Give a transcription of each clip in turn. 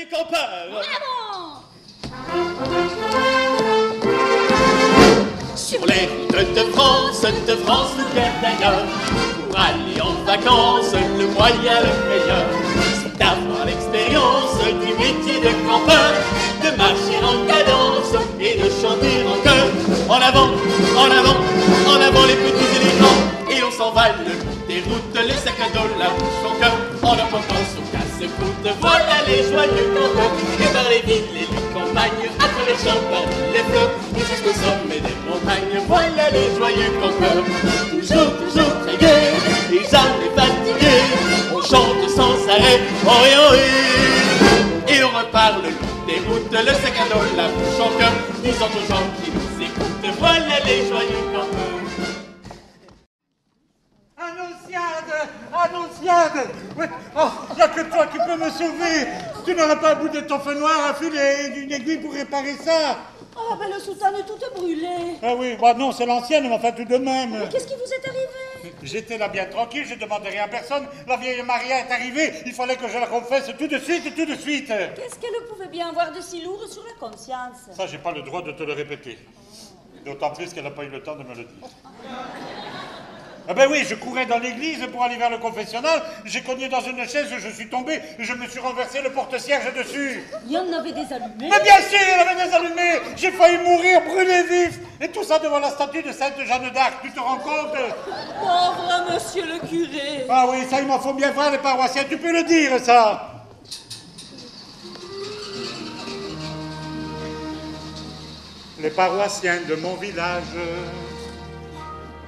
joyeux campeurs. Bravo! Sur les routes de France ou bien d'ailleurs, pour aller en vacances, le moyen le meilleur, c'est d'avoir l'expérience du métier de campeur, de marcher en cadence et de chanter en chœur. En avant, en avant, en avant les petits et les grands, et on s'en va le long des routes, les sacs à dos, la bouche au cœur, en apportant son casse-croûte. Voilà les joyeux campeurs, et par les villes et les campagnes, à travers les champagnes, les fleurs, et jusqu'au sommet des montagnes. Voilà les joyeux campeurs, toujours très gais, et jamais fatigués. On chante sans arrêt, ohé ohé, et on repart le long des routes, le sac à dos, la bouche en cœur, disant aux gens qui nous écoutent. Voilà les joyeux campeurs. Annonciade! Oui. Oh, y a que toi qui peux me sauver! Tu n'auras pas un bout de ton feu noir, un fil et une aiguille pour réparer ça? Oh, ben le soutane est tout brûlé. Ah oui, bah non, c'est l'ancienne, mais enfin tout de même. Mais qu'est-ce qui vous est arrivé? J'étais là bien tranquille, je demandais rien à personne. La vieille Maria est arrivée, il fallait que je la confesse tout de suite, tout de suite. Qu'est-ce qu'elle pouvait bien avoir de si lourd sur la conscience? Ça, j'ai pas le droit de te le répéter. D'autant plus qu'elle n'a pas eu le temps de me le dire. Ah ben oui, je courais dans l'église pour aller vers le confessionnal, j'ai cogné dans une chaise, je suis tombé, je me suis renversé le porte-cierge dessus. Il y en avait des allumés. Mais bien sûr, il y avait des allumés. J'ai failli mourir, brûlé vif. Et tout ça devant la statue de Sainte Jeanne d'Arc, tu te rends compte? Pauvre monsieur le curé. Ah oui, ça, il m'en faut bien voir les paroissiens, tu peux le dire, ça. Les paroissiens de mon village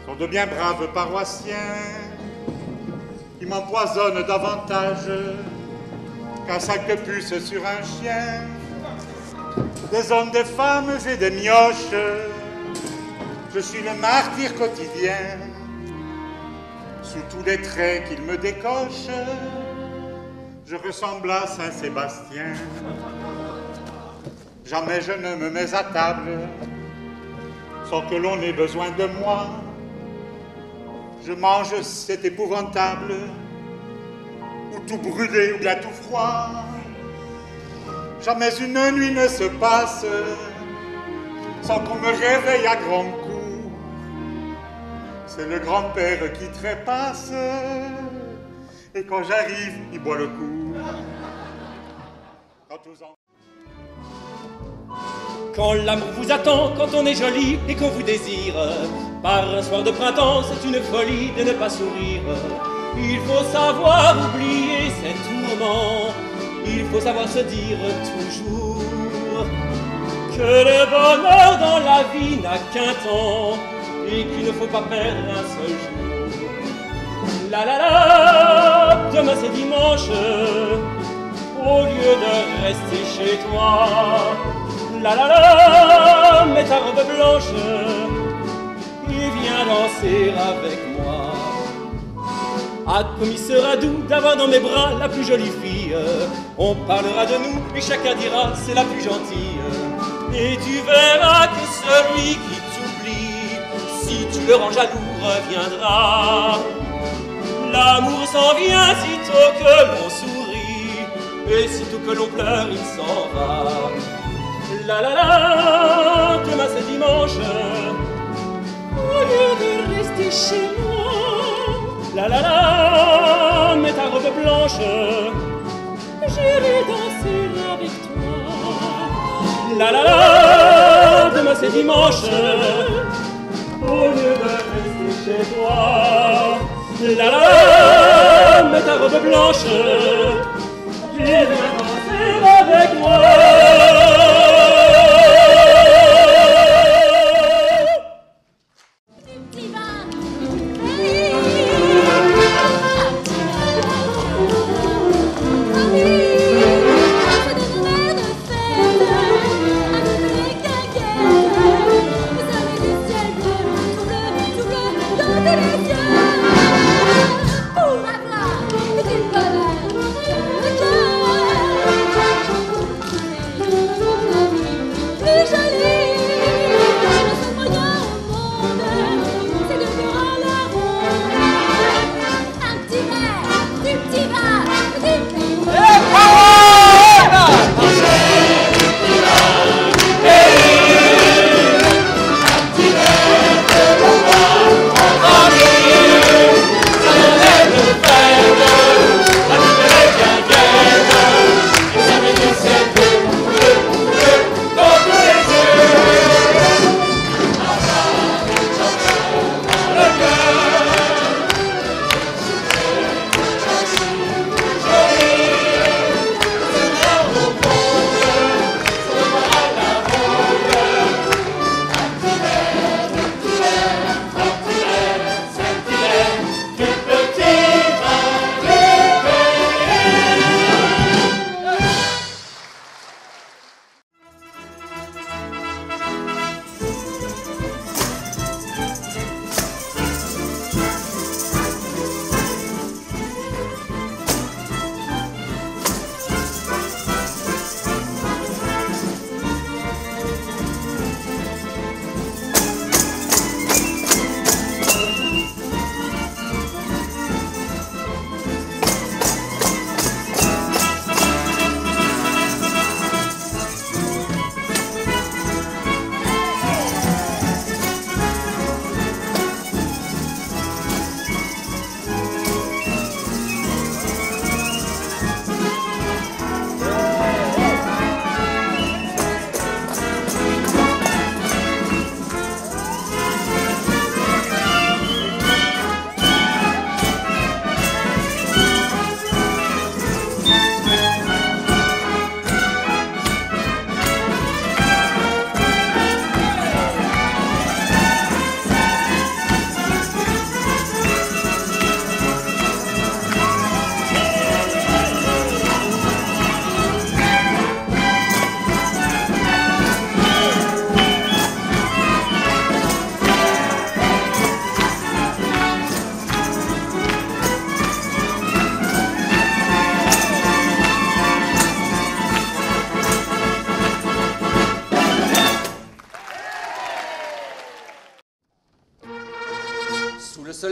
sont de bien braves paroissiens qui m'empoisonnent davantage qu'un sac de puce sur un chien. Des hommes, des femmes et des mioches, je suis le martyr quotidien. Sous tous les traits qu'ils me décochent, je ressemble à Saint-Sébastien. Jamais je ne me mets à table sans que l'on ait besoin de moi. Je mange, c'est épouvantable, ou tout brûlé ou bien tout froid. Jamais une nuit ne se passe sans qu'on me réveille à grands coups. C'est le grand-père qui trépasse, et quand j'arrive, il boit le coup. Quand l'amour vous attend, quand on est joli et qu'on vous désire, par un soir de printemps, c'est une folie de ne pas sourire. Il faut savoir oublier ces tourments, il faut savoir se dire toujours que le bonheur dans la vie n'a qu'un temps et qu'il ne faut pas perdre un seul jour. La la la, demain c'est dimanche, au lieu de rester chez toi. La la la, mets ta robe blanche et viens danser avec moi. Ah, comme il sera doux d'avoir dans mes bras la plus jolie fille. On parlera de nous et chacun dira c'est la plus gentille. Et tu verras que celui qui t'oublie, si tu le rends jaloux, reviendra. L'amour s'en vient sitôt que l'on sourit, et sitôt que l'on pleure, il s'en va. La la la, demain c'est dimanche, au lieu de rester chez moi. La la la, mets ta robe blanche, j'irai danser avec toi. La la la, demain c'est dimanche, au lieu de rester chez toi. La la la, mets ta robe blanche, j'irai danser avec moi. Pour avoir du bonheur, le cœur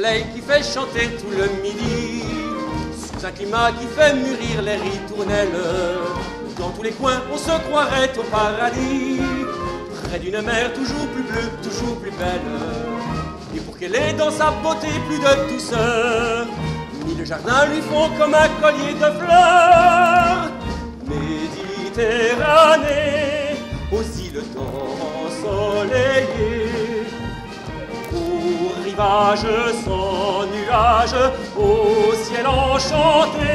soleil qui fait chanter tout le midi, sous un climat qui fait mûrir les ritournelles. Dans tous les coins, on se croirait au paradis, près d'une mer toujours plus bleue, toujours plus belle. Et pour qu'elle ait dans sa beauté plus de douceur, ni le jardin lui font comme un collier de fleurs. Méditerranée, aux îles ensoleillées, au rivage sans nuages, au ciel enchanté.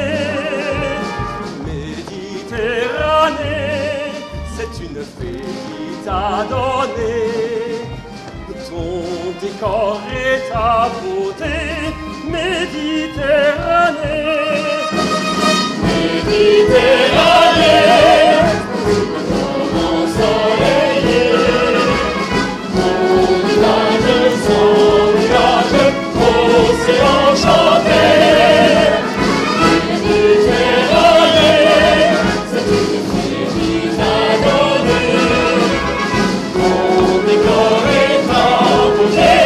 Méditerranée, c'est une fée qui t'a donné ton décor et ta beauté. Méditerranée, Méditerranée, ensoleillée, au rivage sans nuages, océan enchanté. Méditerranée, c'est une fée qui t'a donné ton décor et ta beauté.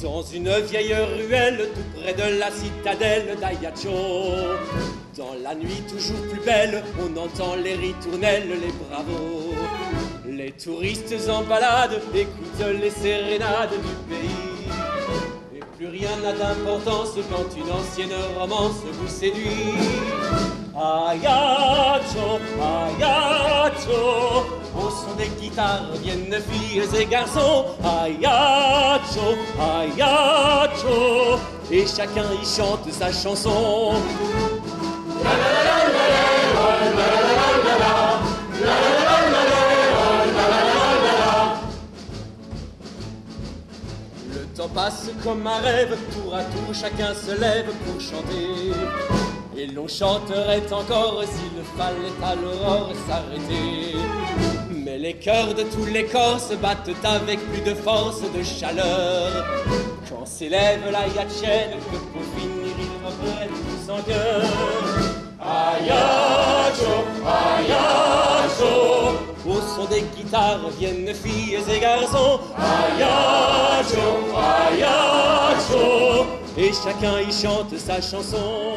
Dans une vieille ruelle tout près de la citadelle d'Ajaccio, dans la nuit toujours plus belle, on entend les ritournelles, les bravos. Les touristes en balade écoutent les sérénades du pays. Et plus rien n'a d'importance quand une ancienne romance vous séduit. Ajaccio, Ajaccio, au son des guitares viennent filles et garçons. Ajaccio, Ajaccio, et chacun y chante sa chanson. Le temps passe comme un rêve, tour à tour chacun se lève pour chanter. Et l'on chanterait encore s'il fallait à l'aurore s'arrêter. Mais les cœurs de tous les corps se battent avec plus de force, de chaleur. Quand s'élève la Yatchène, que pour finir ils reprennent tous en chœur. Ajaccio, Ajaccio, au son des guitares viennent filles et garçons. Ajaccio, Ajaccio, et chacun y chante sa chanson.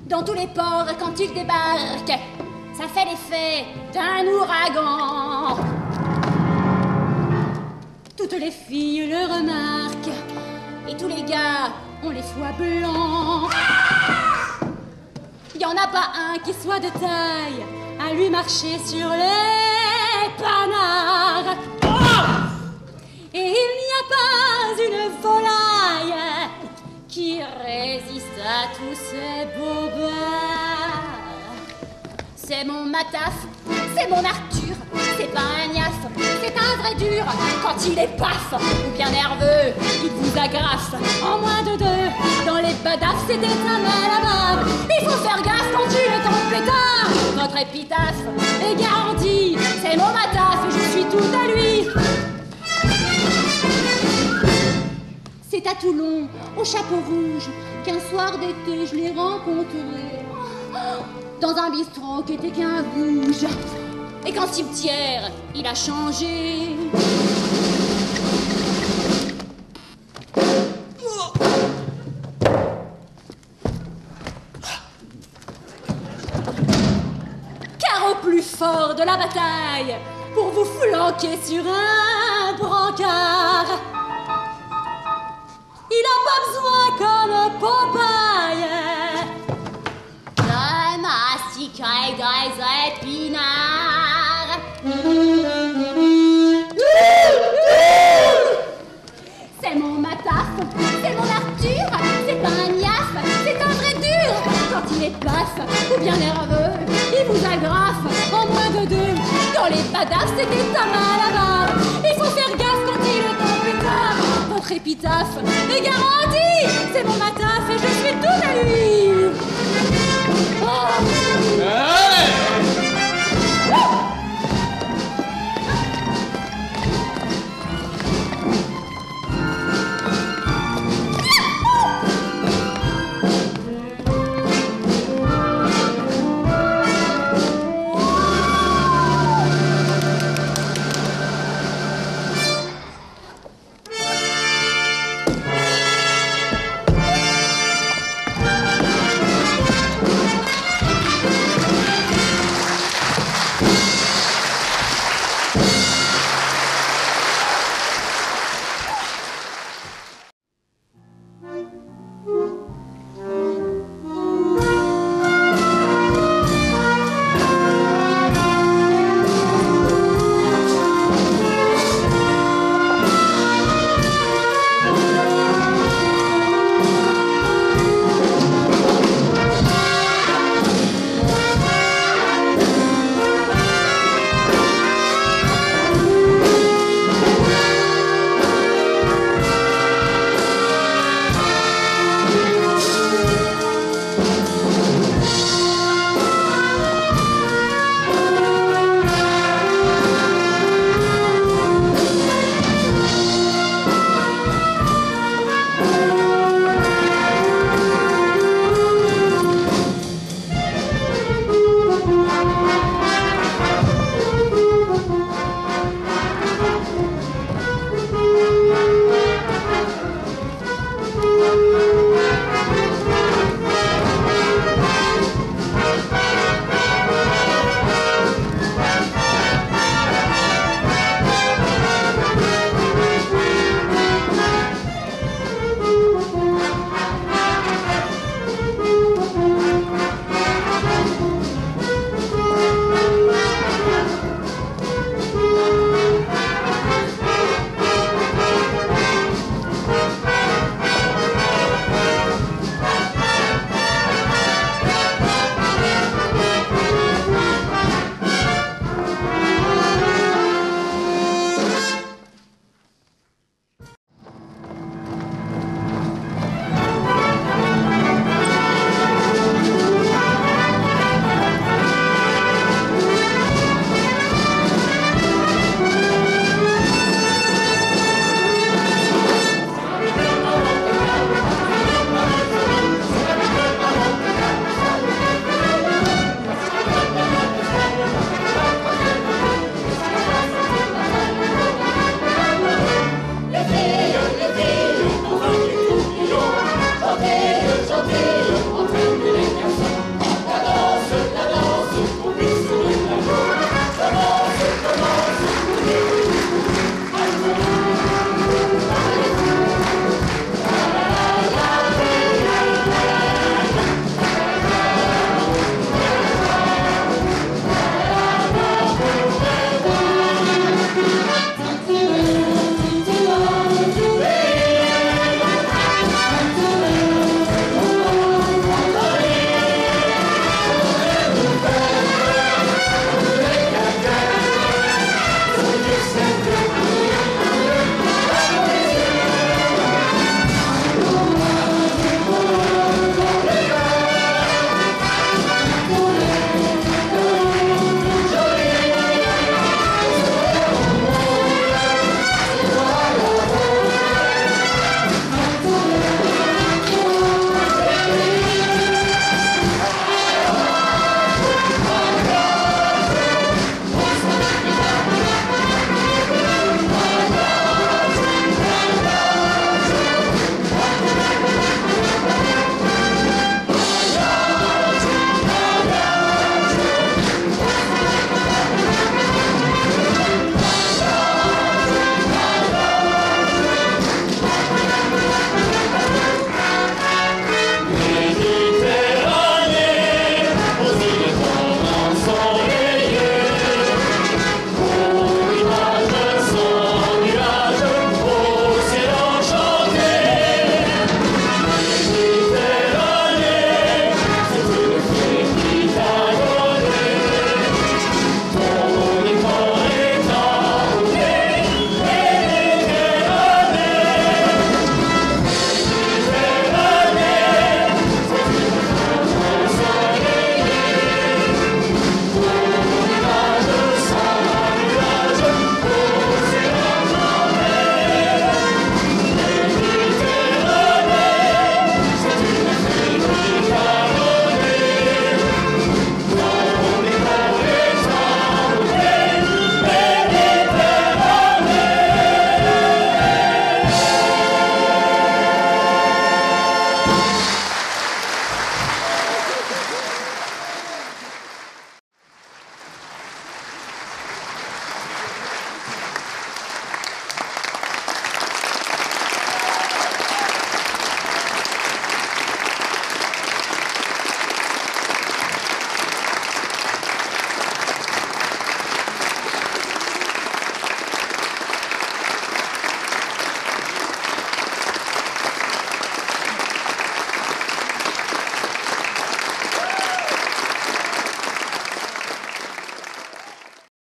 Dans tous les ports, quand il débarque, ça fait l'effet d'un ouragan. Toutes les filles le remarquent, et tous les gars ont les foies blancs. Il n'y en a pas un qui soit de taille à lui marcher sur les panards. Et il n'y a pas une volaille qui résiste à tous ces bobards. C'est mon Mataf, c'est mon Arthur, c'est pas un niaf, c'est un vrai dur. Quand il est paf ou bien nerveux, il vous agrafe en moins de deux. Dans les badafs, c'était un mal à bave. Il faut faire gaffe quand il est en pétard. Votre épitaphe est garantie, c'est mon Mataf et je suis tout à lui. C'est à Toulon, au chapeau rouge, qu'un soir d'été je l'ai rencontré. Dans un bistrot qui était qu'un bouge. Et qu'en cimetière, il a changé. Car au plus fort de la bataille, pour vous flanquer sur un brancard, il n'a pas besoin comme Popeye de mastiquer des épinards. C'est mon Mataf, c'est mon Arthur, c'est pas un niaf, c'est un vrai dur. Quand il est paf ou bien nerveux, il vous agrafe en moins de deux. Dans les badafs, c'était un mal à bave. Il faut faire gaffe quand il est en pétard. Votre épitaphe